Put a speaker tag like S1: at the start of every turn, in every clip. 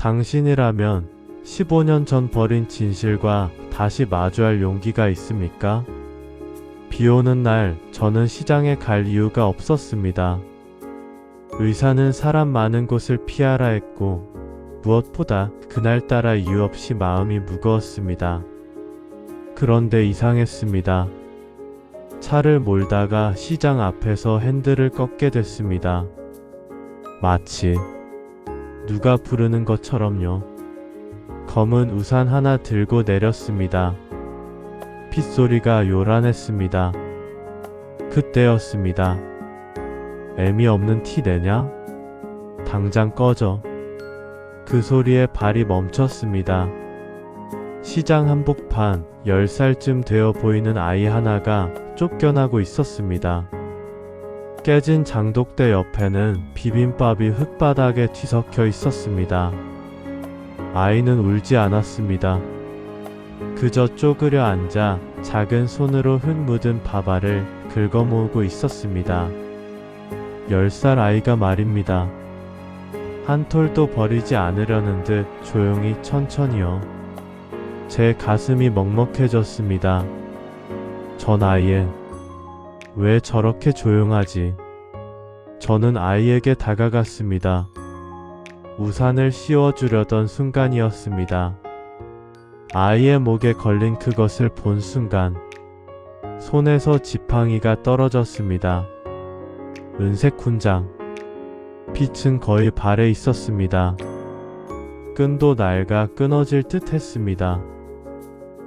S1: 당신이라면 15년 전 버린 진실과 다시 마주할 용기가 있습니까? 비 오는 날 저는 시장에 갈 이유가 없었습니다. 의사는 사람 많은 곳을 피하라 했고 무엇보다 그날따라 이유 없이 마음이 무거웠습니다. 그런데 이상했습니다. 차를 몰다가 시장 앞에서 핸들을 꺾게 됐습니다. 마치 누가 부르는 것처럼요. 검은 우산 하나 들고 내렸습니다. 빗소리가 요란했습니다. 그때였습니다. 애미 없는 티 내냐? 당장 꺼져. 그 소리에 발이 멈췄습니다. 시장 한복판 10살쯤 되어 보이는 아이 하나가 쫓겨나고 있었습니다. 깨진 장독대 옆에는 비빔밥이 흙바닥에 뒤섞여 있었습니다. 아이는 울지 않았습니다. 그저 쪼그려 앉아 작은 손으로 흙 묻은 밥알을 긁어 모으고 있었습니다. 10살 아이가 말입니다. 한 톨도 버리지 않으려는 듯 조용히 천천히요. 제 가슴이 먹먹해졌습니다. 전 아이에 왜 저렇게 조용하지? 저는 아이에게 다가갔습니다. 우산을 씌워주려던 순간이었습니다. 아이의 목에 걸린 그것을 본 순간 손에서 지팡이가 떨어졌습니다. 은색 훈장. 빛은 거의 발에 있었습니다. 끈도 낡아 끊어질 듯 했습니다.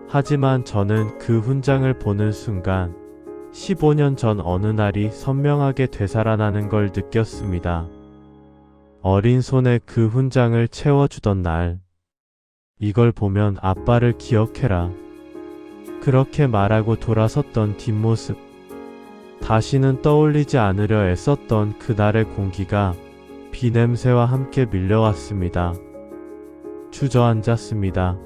S1: 하지만 저는 그 훈장을 보는 순간 15년 전 어느 날이 선명하게 되살아나는 걸 느꼈습니다. 어린 손에 그 훈장을 채워주던 날. 이걸 보면 아빠를 기억해라. 그렇게 말하고 돌아섰던 뒷모습. 다시는 떠올리지 않으려 애썼던 그날의 공기가 비 냄새와 함께 밀려왔습니다. 주저앉았습니다.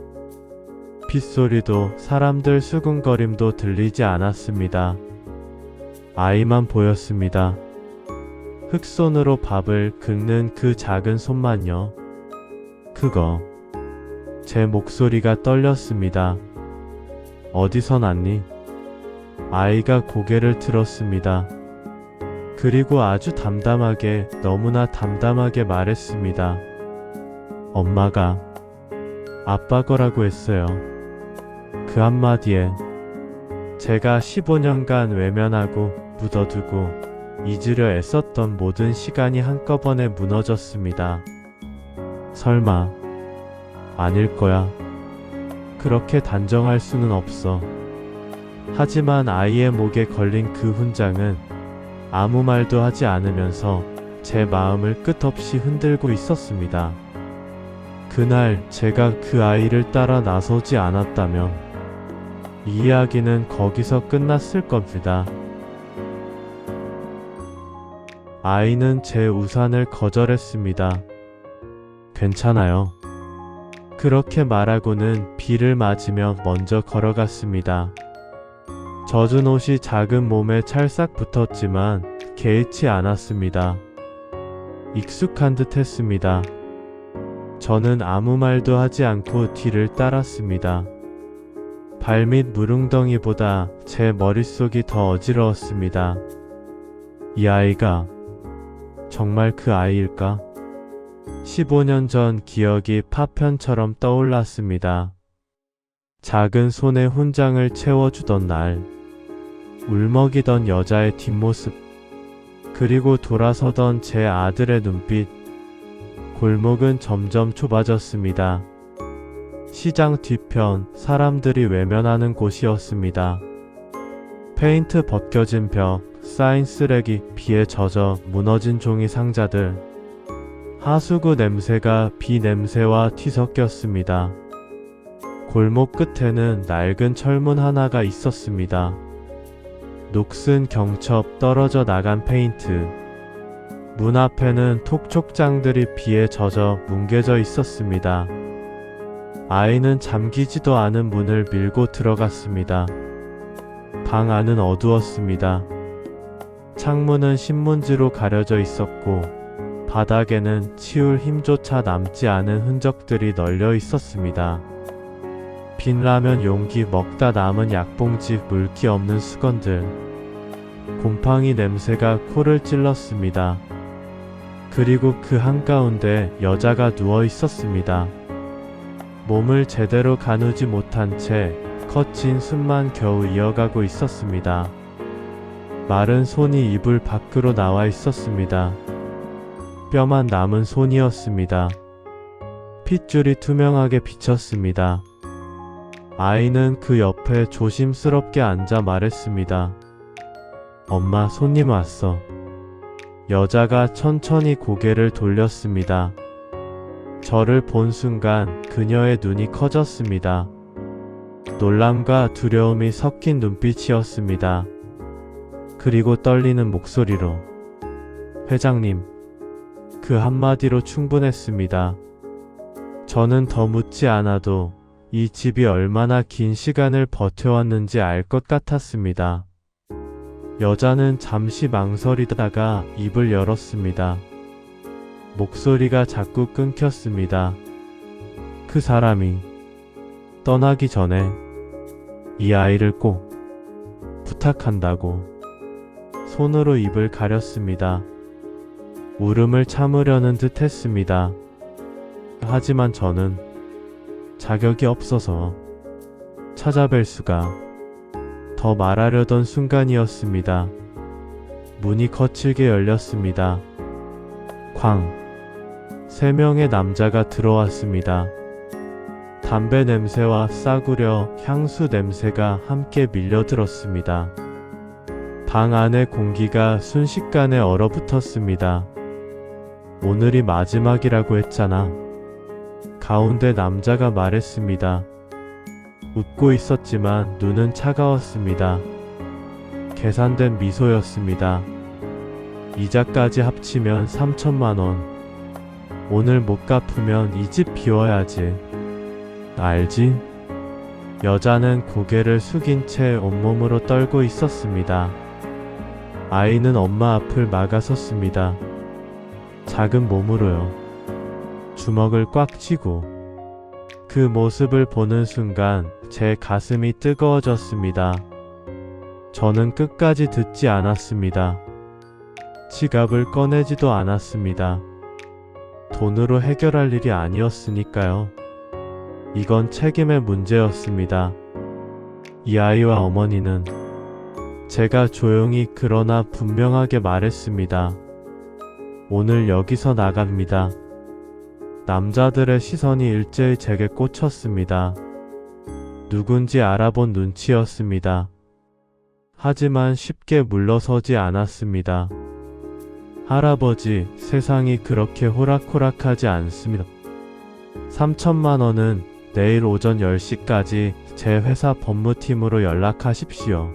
S1: 빗소리도 사람들 수군거림도 들리지 않았습니다. 아이만 보였습니다. 흙손으로 밥을 긁는 그 작은 손만요. 그거. 제 목소리가 떨렸습니다. 어디서 났니? 아이가 고개를 들었습니다. 그리고 아주 담담하게, 너무나 담담하게 말했습니다. 엄마가 아빠 거라고 했어요. 그 한마디에 제가 15년간 외면하고 묻어두고 잊으려 애썼던 모든 시간이 한꺼번에 무너졌습니다. 설마 아닐 거야. 그렇게 단정할 수는 없어. 하지만 아이의 목에 걸린 그 훈장은 아무 말도 하지 않으면서 제 마음을 끝없이 흔들고 있었습니다. 그날 제가 그 아이를 따라 나서지 않았다면 이 이야기는 거기서 끝났을 겁니다. 아이는 제 우산을 거절했습니다. 괜찮아요. 그렇게 말하고는 비를 맞으며 먼저 걸어갔습니다. 젖은 옷이 작은 몸에 찰싹 붙었지만 개의치 않았습니다. 익숙한 듯 했습니다. 저는 아무 말도 하지 않고 뒤를 따랐습니다. 발밑 무릉덩이보다 제 머릿속이 더 어지러웠습니다. 이 아이가 정말 그 아이일까? 15년 전 기억이 파편처럼 떠올랐습니다. 작은 손에 훈장을 채워주던 날, 울먹이던 여자의 뒷모습, 그리고 돌아서던 제 아들의 눈빛. 골목은 점점 좁아졌습니다. 시장 뒤편, 사람들이 외면하는 곳이었습니다. 페인트 벗겨진 벽, 쌓인 쓰레기, 비에 젖어 무너진 종이 상자들. 하수구 냄새가 비 냄새와 뒤섞였습니다. 골목 끝에는 낡은 철문 하나가 있었습니다. 녹슨 경첩, 떨어져 나간 페인트. 문 앞에는 톡촉장들이 비에 젖어 뭉개져 있었습니다. 아이는 잠기지도 않은 문을 밀고 들어갔습니다. 방 안은 어두웠습니다. 창문은 신문지로 가려져 있었고 바닥에는 치울 힘조차 남지 않은 흔적들이 널려 있었습니다. 빈 라면 용기, 먹다 남은 약봉지, 물기 없는 수건들. 곰팡이 냄새가 코를 찔렀습니다. 그리고 그 한가운데 여자가 누워 있었습니다. 몸을 제대로 가누지 못한 채 거친 숨만 겨우 이어가고 있었습니다. 마른 손이 이불 밖으로 나와 있었습니다. 뼈만 남은 손이었습니다. 핏줄이 투명하게 비쳤습니다. 아이는 그 옆에 조심스럽게 앉아 말했습니다. 엄마, 손님 왔어. 여자가 천천히 고개를 돌렸습니다. 저를 본 순간 그녀의 눈이 커졌습니다. 놀람과 두려움이 섞인 눈빛이었습니다. 그리고 떨리는 목소리로, 회장님. 그 한마디로 충분했습니다. 저는 더 묻지 않아도 이 집이 얼마나 긴 시간을 버텨왔는지 알 것 같았습니다. 여자는 잠시 망설이다가 입을 열었습니다. 목소리가 자꾸 끊겼습니다. 그 사람이 떠나기 전에 이 아이를 꼭 부탁한다고. 손으로 입을 가렸습니다. 울음을 참으려는 듯 했습니다. 하지만 저는 자격이 없어서 찾아뵐 수가. 더 말하려던 순간이었습니다. 문이 거칠게 열렸습니다. 쾅! 3명의 남자가 들어왔습니다. 담배 냄새와 싸구려 향수 냄새가 함께 밀려들었습니다. 방 안의 공기가 순식간에 얼어붙었습니다. 오늘이 마지막이라고 했잖아. 가운데 남자가 말했습니다. 웃고 있었지만 눈은 차가웠습니다. 계산된 미소였습니다. 이자까지 합치면 3천만 원. 오늘 못 갚으면 이 집 비워야지. 알지? 여자는 고개를 숙인 채 온몸으로 떨고 있었습니다. 아이는 엄마 앞을 막아섰습니다. 작은 몸으로요. 주먹을 꽉 쥐고. 그 모습을 보는 순간 제 가슴이 뜨거워졌습니다. 저는 끝까지 듣지 않았습니다. 지갑을 꺼내지도 않았습니다. 돈으로 해결할 일이 아니었으니까요. 이건 책임의 문제였습니다. 이 아이와 어머니는. 제가 조용히 그러나 분명하게 말했습니다. 오늘 여기서 나갑니다. 남자들의 시선이 일제히 제게 꽂혔습니다. 누군지 알아본 눈치였습니다. 하지만 쉽게 물러서지 않았습니다. 할아버지, 세상이 그렇게 호락호락하지 않습니다. 3천만 원은 내일 오전 10시까지 제 회사 법무팀으로 연락하십시오.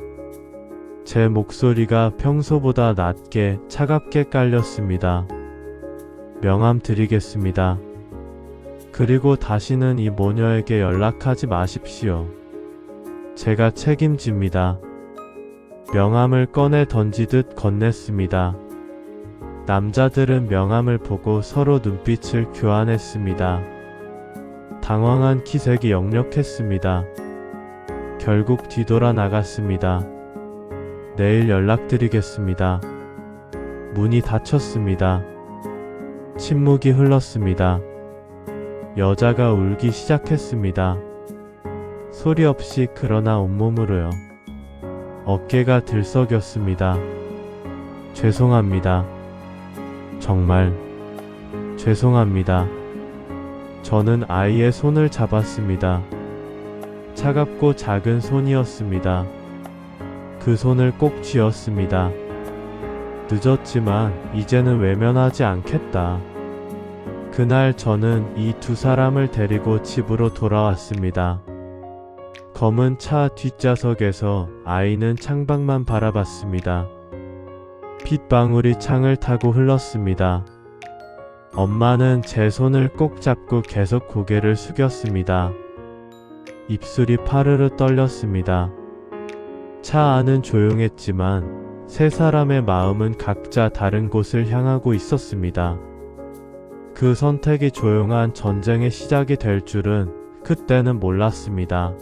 S1: 제 목소리가 평소보다 낮게 차갑게 깔렸습니다. 명함 드리겠습니다. 그리고 다시는 이 모녀에게 연락하지 마십시오. 제가 책임집니다. 명함을 꺼내 던지듯 건넸습니다. 남자들은 명함을 보고 서로 눈빛을 교환했습니다. 당황한 기색이 역력했습니다. 결국 뒤돌아 나갔습니다. 내일 연락드리겠습니다. 문이 닫혔습니다. 침묵이 흘렀습니다. 여자가 울기 시작했습니다. 소리 없이 그러나 온몸으로요. 어깨가 들썩였습니다. 죄송합니다. 정말 죄송합니다. 저는 아이의 손을 잡았습니다. 차갑고 작은 손이었습니다. 그 손을 꼭 쥐었습니다. 늦었지만 이제는 외면하지 않겠다. 그날 저는 이 두 사람을 데리고 집으로 돌아왔습니다. 검은 차 뒷좌석에서 아이는 창밖만 바라봤습니다. 빗방울이 창을 타고 흘렀습니다. 엄마는 제 손을 꼭 잡고 계속 고개를 숙였습니다. 입술이 파르르 떨렸습니다. 차 안은 조용했지만 세 사람의 마음은 각자 다른 곳을 향하고 있었습니다. 그 선택이 조용한 전쟁의 시작이 될 줄은 그때는 몰랐습니다.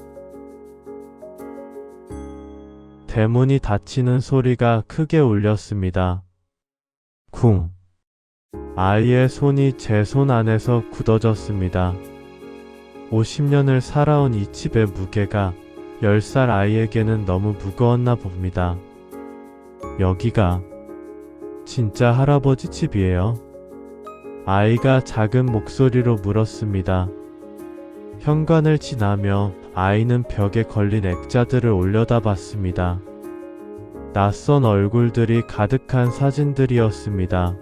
S1: 대문이 닫히는 소리가 크게 울렸습니다. 쿵. 아이의 손이 제 손 안에서 굳어졌습니다. 50년을 살아온 이 집의 무게가 10살 아이에게는 너무 무거웠나 봅니다. 여기가 진짜 할아버지 집이에요? 아이가 작은 목소리로 물었습니다. 현관을 지나며 아이는 벽에 걸린 액자들을 올려다봤습니다. 낯선 얼굴들이 가득한 사진들이었습니다.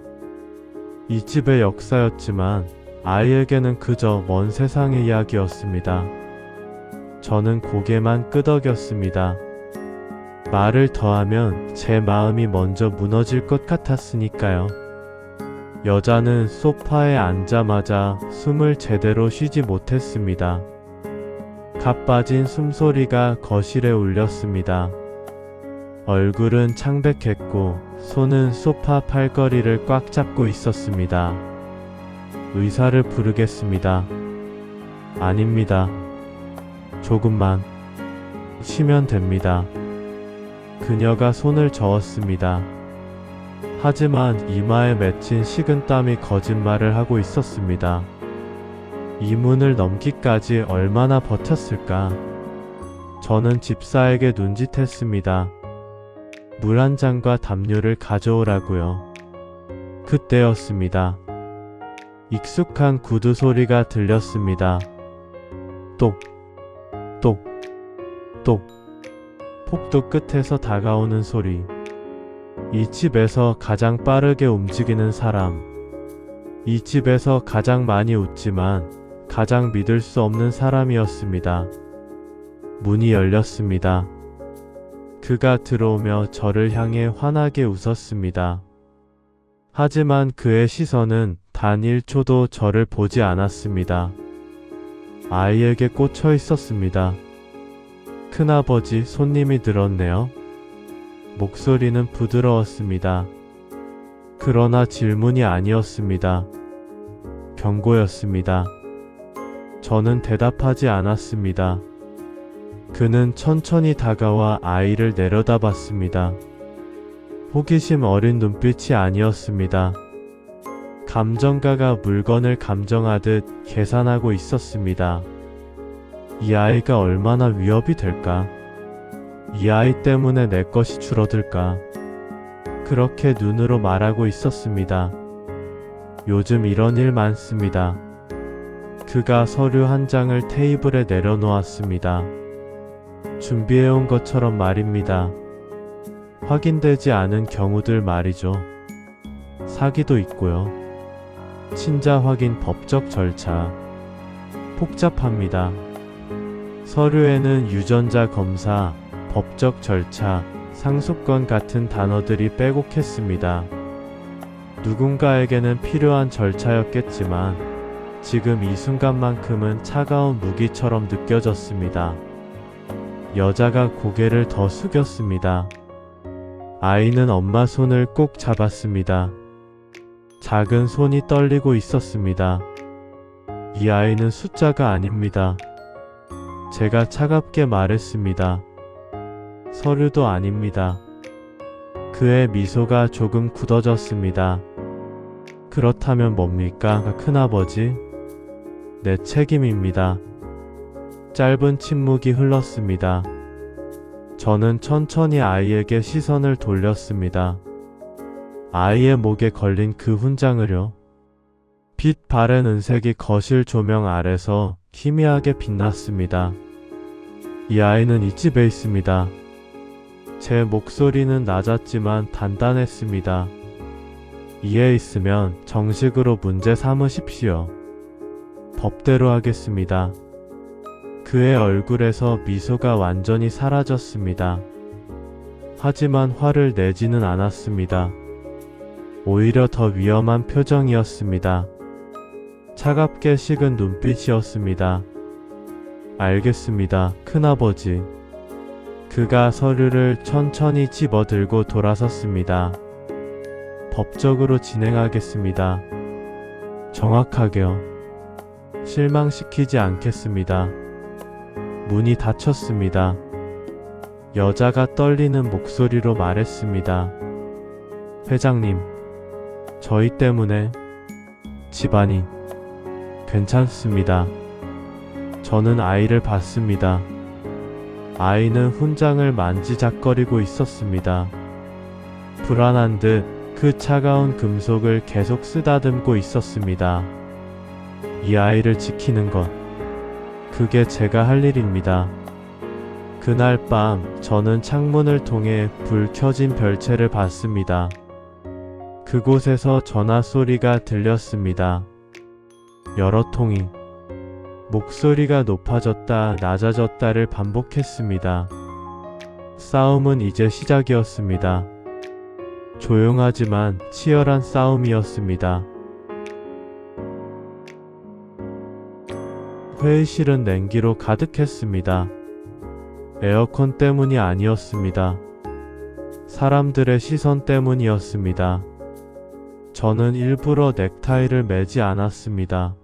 S1: 이 집의 역사였지만 아이에게는 그저 먼 세상의 이야기였습니다. 저는 고개만 끄덕였습니다. 말을 더하면 제 마음이 먼저 무너질 것 같았으니까요. 여자는 소파에 앉자마자 숨을 제대로 쉬지 못했습니다. 갓 빠진 숨소리가 거실에 울렸습니다. 얼굴은 창백했고 손은 소파 팔걸이를 꽉 잡고 있었습니다. 의사를 부르겠습니다. 아닙니다. 조금만 쉬면 됩니다. 그녀가 손을 저었습니다. 하지만 이마에 맺힌 식은땀이 거짓말을 하고 있었습니다. 이 문을 넘기까지 얼마나 버텼을까? 저는 집사에게 눈짓했습니다. 물 한 잔과 담요를 가져오라고요. 그때였습니다. 익숙한 구두 소리가 들렸습니다. 똑, 똑, 똑. 폭도 끝에서 다가오는 소리. 이 집에서 가장 빠르게 움직이는 사람. 이 집에서 가장 많이 웃지만 가장 믿을 수 없는 사람이었습니다. 문이 열렸습니다. 그가 들어오며 저를 향해 환하게 웃었습니다. 하지만 그의 시선은 단 1초도 저를 보지 않았습니다. 아이에게 꽂혀 있었습니다. 큰아버지, 손님이 들었네요. 목소리는 부드러웠습니다. 그러나 질문이 아니었습니다. 경고였습니다. 저는 대답하지 않았습니다. 그는 천천히 다가와 아이를 내려다봤습니다. 호기심 어린 눈빛이 아니었습니다. 감정가가 물건을 감정하듯 계산하고 있었습니다. 이 아이가 얼마나 위협이 될까? 이 아이 때문에 내 것이 줄어들까? 그렇게 눈으로 말하고 있었습니다. 요즘 이런 일 많습니다. 그가 서류 한 장을 테이블에 내려놓았습니다. 준비해온 것처럼 말입니다. 확인되지 않은 경우들 말이죠. 사기도 있고요. 친자 확인 법적 절차. 복잡합니다. 서류에는 유전자 검사, 법적 절차, 상속권 같은 단어들이 빼곡했습니다. 누군가에게는 필요한 절차였겠지만 지금 이 순간만큼은 차가운 무기처럼 느껴졌습니다. 여자가 고개를 더 숙였습니다. 아이는 엄마 손을 꼭 잡았습니다. 작은 손이 떨리고 있었습니다. 이 아이는 숫자가 아닙니다. 제가 차갑게 말했습니다. 서류도 아닙니다. 그의 미소가 조금 굳어졌습니다. 그렇다면 뭡니까, 큰아버지? 내 책임입니다. 짧은 침묵이 흘렀습니다. 저는 천천히 아이에게 시선을 돌렸습니다. 아이의 목에 걸린 그 훈장을요. 빛 바랜 은색이 거실 조명 아래서 희미하게 빛났습니다. 이 아이는 이 집에 있습니다. 제 목소리는 낮았지만 단단했습니다. 이에 있으면 정식으로 문제 삼으십시오. 법대로 하겠습니다. 그의 얼굴에서 미소가 완전히 사라졌습니다. 하지만 화를 내지는 않았습니다. 오히려 더 위험한 표정이었습니다. 차갑게 식은 눈빛이었습니다. 알겠습니다, 큰아버지. 그가 서류를 천천히 집어들고 돌아섰습니다. 법적으로 진행하겠습니다. 정확하게요. 실망시키지 않겠습니다. 문이 닫혔습니다. 여자가 떨리는 목소리로 말했습니다. 회장님, 저희 때문에 집안이 괜찮습니다. 저는 아이를 봤습니다. 아이는 훈장을 만지작거리고 있었습니다. 불안한 듯 그 차가운 금속을 계속 쓰다듬고 있었습니다. 이 아이를 지키는 것, 그게 제가 할 일입니다. 그날 밤 저는 창문을 통해 불 켜진 별채를 봤습니다. 그곳에서 전화 소리가 들렸습니다. 여러 통이 목소리가 높아졌다 낮아졌다를 반복했습니다. 싸움은 이제 시작이었습니다. 조용하지만 치열한 싸움이었습니다. 회의실은 냉기로 가득했습니다. 에어컨 때문이 아니었습니다. 사람들의 시선 때문이었습니다. 저는 일부러 넥타이를 매지 않았습니다.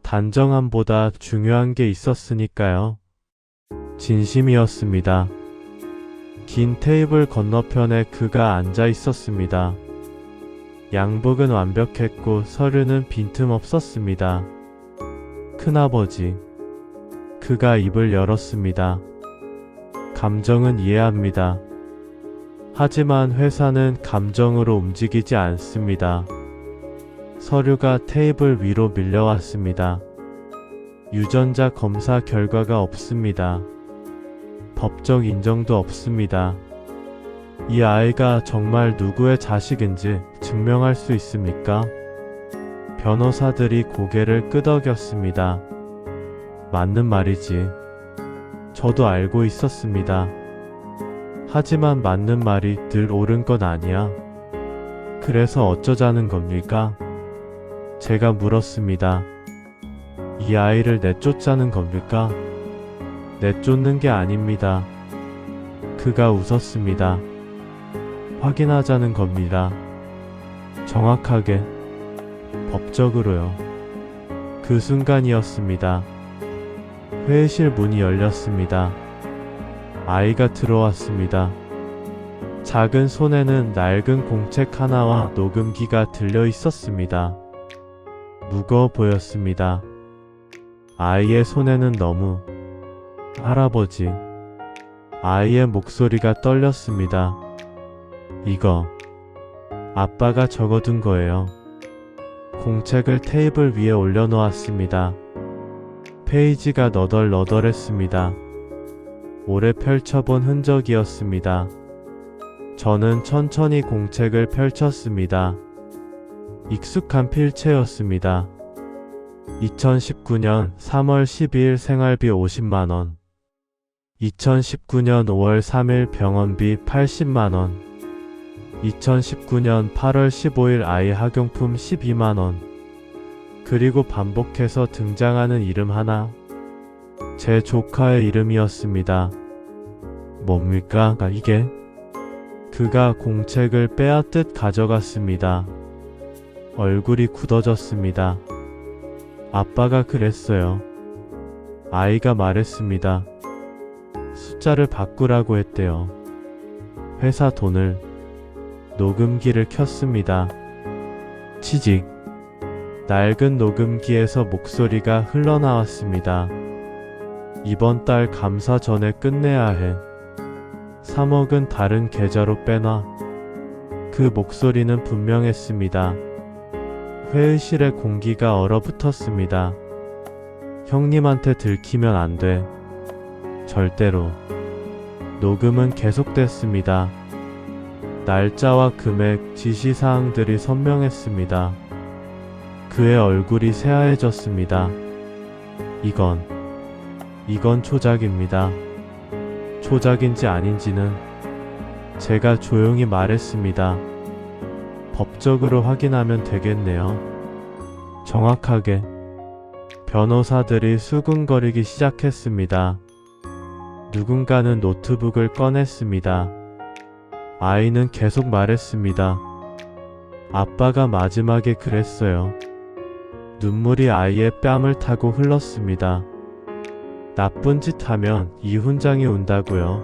S1: 단정함보다 중요한 게 있었으니까요. 진심이었습니다. 긴 테이블 건너편에 그가 앉아 있었습니다. 양복은 완벽했고 서류는 빈틈없었습니다. 큰아버지. 그가 입을 열었습니다. 감정은 이해합니다. 하지만 회사는 감정으로 움직이지 않습니다. 서류가 테이블 위로 밀려왔습니다. 유전자 검사 결과가 없습니다. 법적 인정도 없습니다. 이 아이가 정말 누구의 자식인지 증명할 수 있습니까? 변호사들이 고개를 끄덕였습니다. 맞는 말이지. 저도 알고 있었습니다. 하지만 맞는 말이 늘 옳은 건 아니야. 그래서 어쩌자는 겁니까? 제가 물었습니다. 이 아이를 내쫓자는 겁니까? 내쫓는 게 아닙니다. 그가 웃었습니다. 확인하자는 겁니다. 정확하게, 법적으로요. 그 순간이었습니다. 회의실 문이 열렸습니다. 아이가 들어왔습니다. 작은 손에는 낡은 공책 하나와 녹음기가 들려 있었습니다. 무거워 보였습니다. 아이의 손에는 너무 할아버지. 아이의 목소리가 떨렸습니다. 이거 아빠가 적어둔 거예요. 공책을 테이블 위에 올려놓았습니다. 페이지가 너덜너덜했습니다. 오래 펼쳐본 흔적이었습니다. 저는 천천히 공책을 펼쳤습니다. 익숙한 필체였습니다. 2019년 3월 12일 생활비 50만원. 2019년 5월 3일 병원비 80만원. 2019년 8월 15일 아이 학용품 12만원. 그리고 반복해서 등장하는 이름 하나. 제 조카의 이름이었습니다. 뭡니까, 이게? 그가 공책을 빼앗듯 가져갔습니다. 얼굴이 굳어졌습니다. 아빠가 그랬어요. 아이가 말했습니다. 숫자를 바꾸라고 했대요. 회사 돈을. 녹음기를 켰습니다. 치직. 낡은 녹음기에서 목소리가 흘러나왔습니다. 이번 달 감사 전에 끝내야 해. 3억은 다른 계좌로 빼놔. 그 목소리는 분명했습니다. 회의실의 공기가 얼어붙었습니다. 형님한테 들키면 안 돼. 절대로. 녹음은 계속됐습니다. 날짜와 금액, 지시사항들이 선명했습니다. 그의 얼굴이 새하얘졌습니다. 이건 조작입니다. 조작인지 아닌지는 제가 조용히 말했습니다. 법적으로 확인하면 되겠네요. 정확하게. 변호사들이 수근거리기 시작했습니다. 누군가는 노트북을 꺼냈습니다. 아이는 계속 말했습니다. 아빠가 마지막에 그랬어요. 눈물이 아이의 뺨을 타고 흘렀습니다. 나쁜 짓 하면 이 훈장이 온다고요.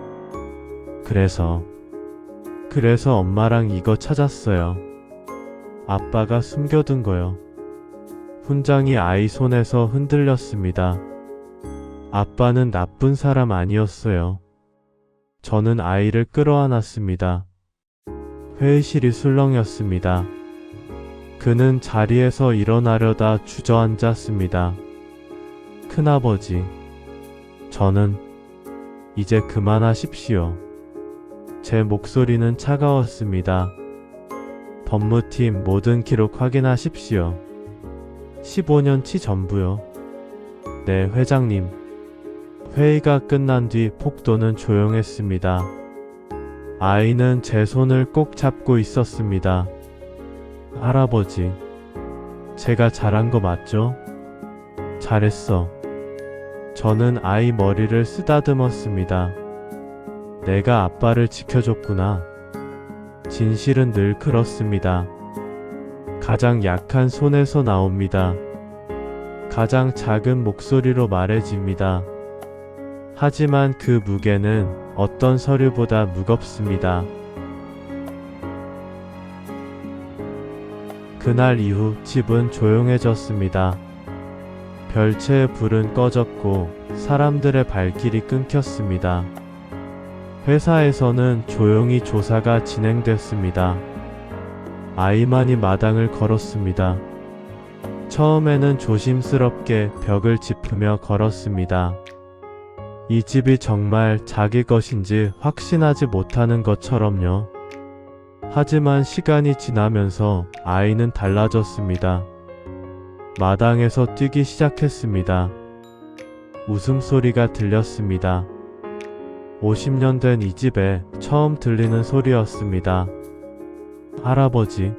S1: 그래서 엄마랑 이거 찾았어요. 아빠가 숨겨둔 거요. 훈장이 아이 손에서 흔들렸습니다. 아빠는 나쁜 사람 아니었어요. 저는 아이를 끌어안았습니다. 회의실이 술렁였습니다. 그는 자리에서 일어나려다 주저앉았습니다. 큰아버지, 저는 이제 그만하십시오. 제 목소리는 차가웠습니다. 법무팀 모든 기록 확인하십시오. 15년치 전부요. 네, 회장님. 회의가 끝난 뒤 폭도는 조용했습니다. 아이는 제 손을 꼭 잡고 있었습니다. 할아버지, 제가 잘한 거 맞죠? 잘했어. 저는 아이 머리를 쓰다듬었습니다. 내가 아빠를 지켜줬구나. 진실은 늘 그렇습니다. 가장 약한 손에서 나옵니다. 가장 작은 목소리로 말해집니다. 하지만 그 무게는 어떤 서류보다 무겁습니다. 그날 이후 집은 조용해졌습니다. 별채의 불은 꺼졌고 사람들의 발길이 끊겼습니다. 회사에서는 조용히 조사가 진행됐습니다. 아이만이 마당을 걸었습니다. 처음에는 조심스럽게 벽을 짚으며 걸었습니다. 이 집이 정말 자기 것인지 확신하지 못하는 것처럼요. 하지만 시간이 지나면서 아이는 달라졌습니다. 마당에서 뛰기 시작했습니다. 웃음소리가 들렸습니다. 50년 된 이 집에 처음 들리는 소리였습니다. 할아버지,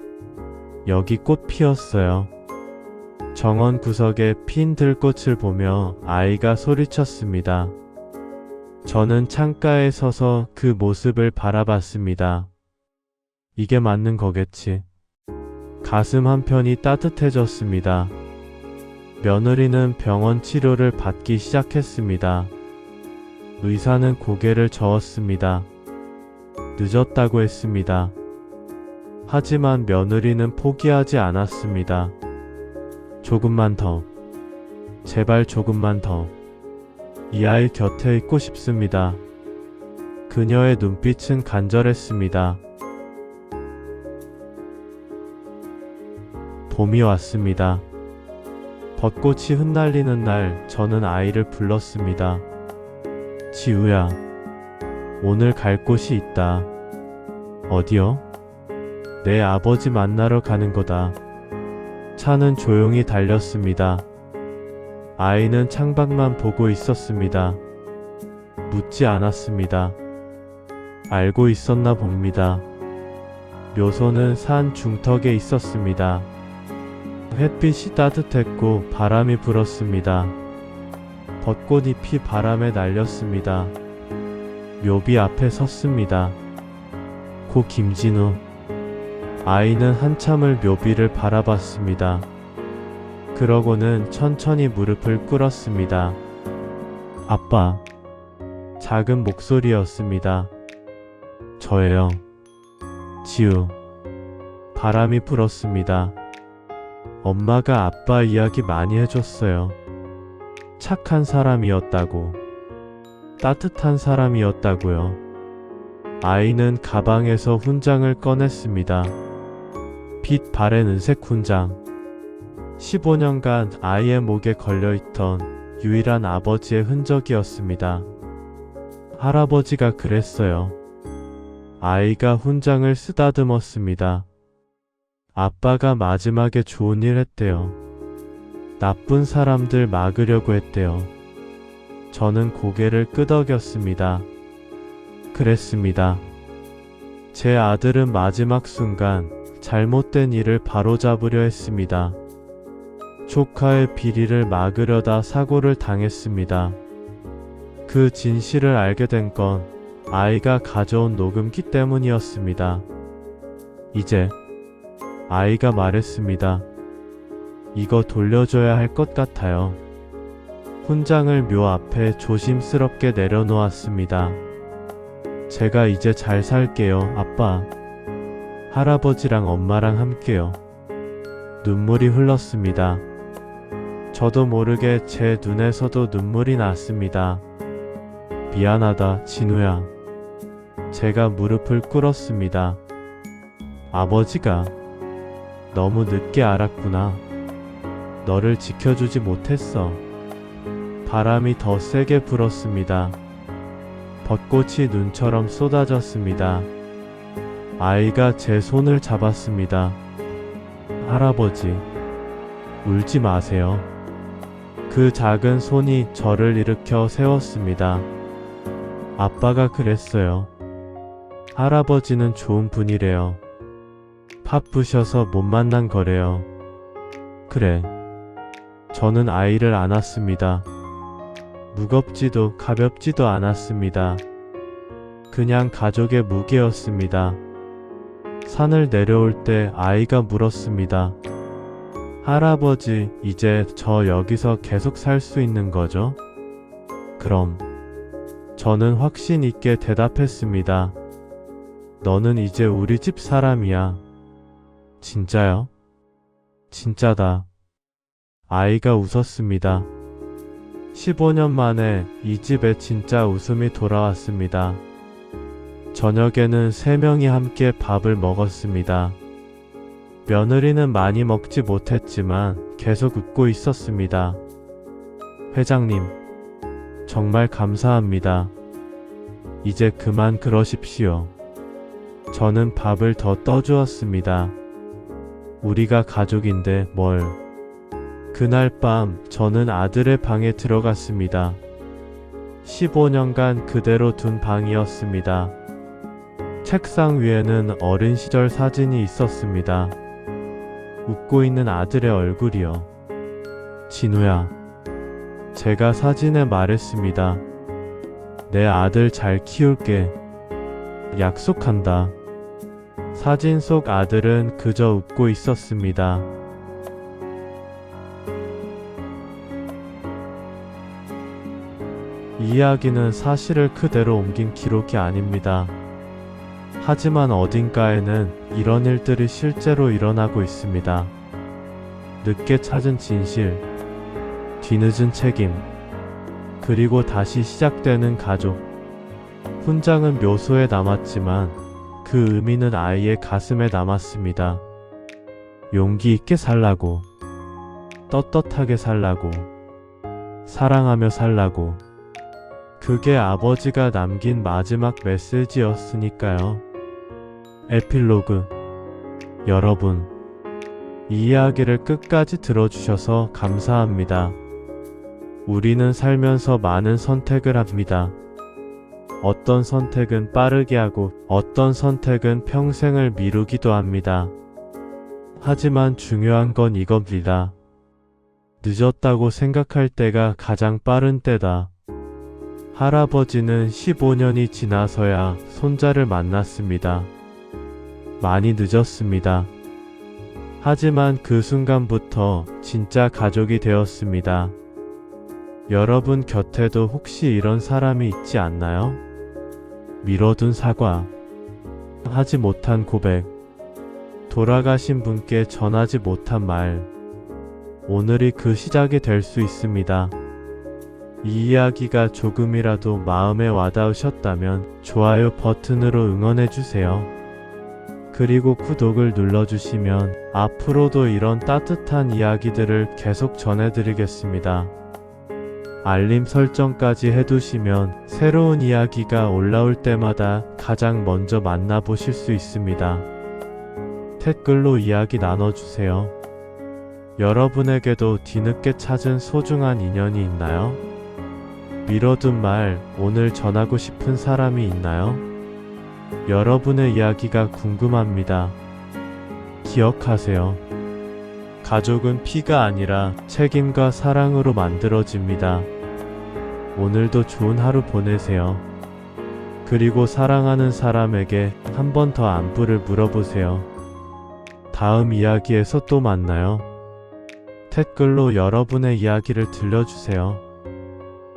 S1: 여기 꽃 피었어요. 정원 구석에 핀 들꽃을 보며 아이가 소리쳤습니다. 저는 창가에 서서 그 모습을 바라봤습니다. 이게 맞는 거겠지. 가슴 한편이 따뜻해졌습니다. 며느리는 병원 치료를 받기 시작했습니다. 의사는 고개를 저었습니다. 늦었다고 했습니다. 하지만 며느리는 포기하지 않았습니다. 조금만 더. 제발 조금만 더. 이 아이 곁에 있고 싶습니다. 그녀의 눈빛은 간절했습니다. 봄이 왔습니다. 벚꽃이 흩날리는 날 저는 아이를 불렀습니다. 지우야, 오늘 갈 곳이 있다. 어디요? 내 아버지 만나러 가는 거다. 차는 조용히 달렸습니다. 아이는 창밖만 보고 있었습니다. 묻지 않았습니다. 알고 있었나 봅니다. 묘소는 산 중턱에 있었습니다. 햇빛이 따뜻했고 바람이 불었습니다. 벚꽃잎이 바람에 날렸습니다. 묘비 앞에 섰습니다. 고 김진우. 아이는 한참을 묘비를 바라봤습니다. 그러고는 천천히 무릎을 꿇었습니다. 아빠. 작은 목소리였습니다. 저예요. 지우. 바람이 불었습니다. 엄마가 아빠 이야기 많이 해줬어요. 착한 사람이었다고. 따뜻한 사람이었다고요. 아이는 가방에서 훈장을 꺼냈습니다. 빛 바랜 은색 훈장. 15년간 아이의 목에 걸려있던 유일한 아버지의 흔적이었습니다. 할아버지가 그랬어요. 아이가 훈장을 쓰다듬었습니다. 아빠가 마지막에 좋은 일 했대요. 나쁜 사람들 막으려고 했대요. 저는 고개를 끄덕였습니다. 그랬습니다. 제 아들은 마지막 순간 잘못된 일을 바로잡으려 했습니다. 조카의 비리를 막으려다 사고를 당했습니다. 그 진실을 알게 된 건 아이가 가져온 녹음기 때문이었습니다. 이제 아이가 말했습니다. 이거 돌려줘야 할 것 같아요. 훈장을 묘 앞에 조심스럽게 내려놓았습니다. 제가 이제 잘 살게요, 아빠. 할아버지랑 엄마랑 함께요. 눈물이 흘렀습니다. 저도 모르게 제 눈에서도 눈물이 났습니다. 미안하다, 진우야. 제가 무릎을 꿇었습니다. 아버지가 너무 늦게 알았구나. 너를 지켜주지 못했어. 바람이 더 세게 불었습니다. 벚꽃이 눈처럼 쏟아졌습니다. 아이가 제 손을 잡았습니다. 할아버지, 울지 마세요. 그 작은 손이 저를 일으켜 세웠습니다. 아빠가 그랬어요. 할아버지는 좋은 분이래요. 바쁘셔서 못 만난 거래요. 그래. 저는 아이를 안았습니다. 무겁지도 가볍지도 않았습니다. 그냥 가족의 무게였습니다. 산을 내려올 때 아이가 물었습니다. 할아버지, 이제 저 여기서 계속 살 수 있는 거죠? 그럼. 저는 확신 있게 대답했습니다. 너는 이제 우리 집 사람이야. 진짜요? 진짜다. 아이가 웃었습니다. 15년 만에 이 집에 진짜 웃음이 돌아왔습니다. 저녁에는 3명이 함께 밥을 먹었습니다. 며느리는 많이 먹지 못했지만 계속 웃고 있었습니다. 회장님, 정말 감사합니다. 이제 그만 그러십시오. 저는 밥을 더 떠주었습니다. 우리가 가족인데 뭘. 그날 밤 저는 아들의 방에 들어갔습니다. 15년간 그대로 둔 방이었습니다. 책상 위에는 어린 시절 사진이 있었습니다. 웃고 있는 아들의 얼굴이요. 진우야, 제가 사진에 말했습니다. 내 아들 잘 키울게. 약속한다. 사진 속 아들은 그저 웃고 있었습니다. 이 이야기는 사실을 그대로 옮긴 기록이 아닙니다. 하지만 어딘가에는 이런 일들이 실제로 일어나고 있습니다. 늦게 찾은 진실, 뒤늦은 책임, 그리고 다시 시작되는 가족. 훈장은 묘소에 남았지만 그 의미는 아이의 가슴에 남았습니다. 용기 있게 살라고, 떳떳하게 살라고, 사랑하며 살라고. 그게 아버지가 남긴 마지막 메시지였으니까요. 에필로그. 여러분, 이 이야기를 끝까지 들어주셔서 감사합니다. 우리는 살면서 많은 선택을 합니다. 어떤 선택은 빠르게 하고 어떤 선택은 평생을 미루기도 합니다. 하지만 중요한 건 이겁니다. 늦었다고 생각할 때가 가장 빠른 때다. 할아버지는 15년이 지나서야 손자를 만났습니다. 많이 늦었습니다. 하지만 그 순간부터 진짜 가족이 되었습니다. 여러분 곁에도 혹시 이런 사람이 있지 않나요? 미뤄둔 사과, 하지 못한 고백, 돌아가신 분께 전하지 못한 말. 오늘이 그 시작이 될 수 있습니다. 이 이야기가 조금이라도 마음에 와닿으셨다면 좋아요 버튼으로 응원해주세요. 그리고 구독을 눌러주시면 앞으로도 이런 따뜻한 이야기들을 계속 전해드리겠습니다. 알림 설정까지 해두시면 새로운 이야기가 올라올 때마다 가장 먼저 만나보실 수 있습니다. 댓글로 이야기 나눠주세요. 여러분에게도 뒤늦게 찾은 소중한 인연이 있나요? 미뤄둔 말, 오늘 전하고 싶은 사람이 있나요? 여러분의 이야기가 궁금합니다. 기억하세요. 가족은 피가 아니라 책임과 사랑으로 만들어집니다. 오늘도 좋은 하루 보내세요. 그리고 사랑하는 사람에게 한 번 더 안부를 물어보세요. 다음 이야기에서 또 만나요. 댓글로 여러분의 이야기를 들려주세요.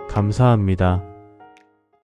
S1: 감사합니다.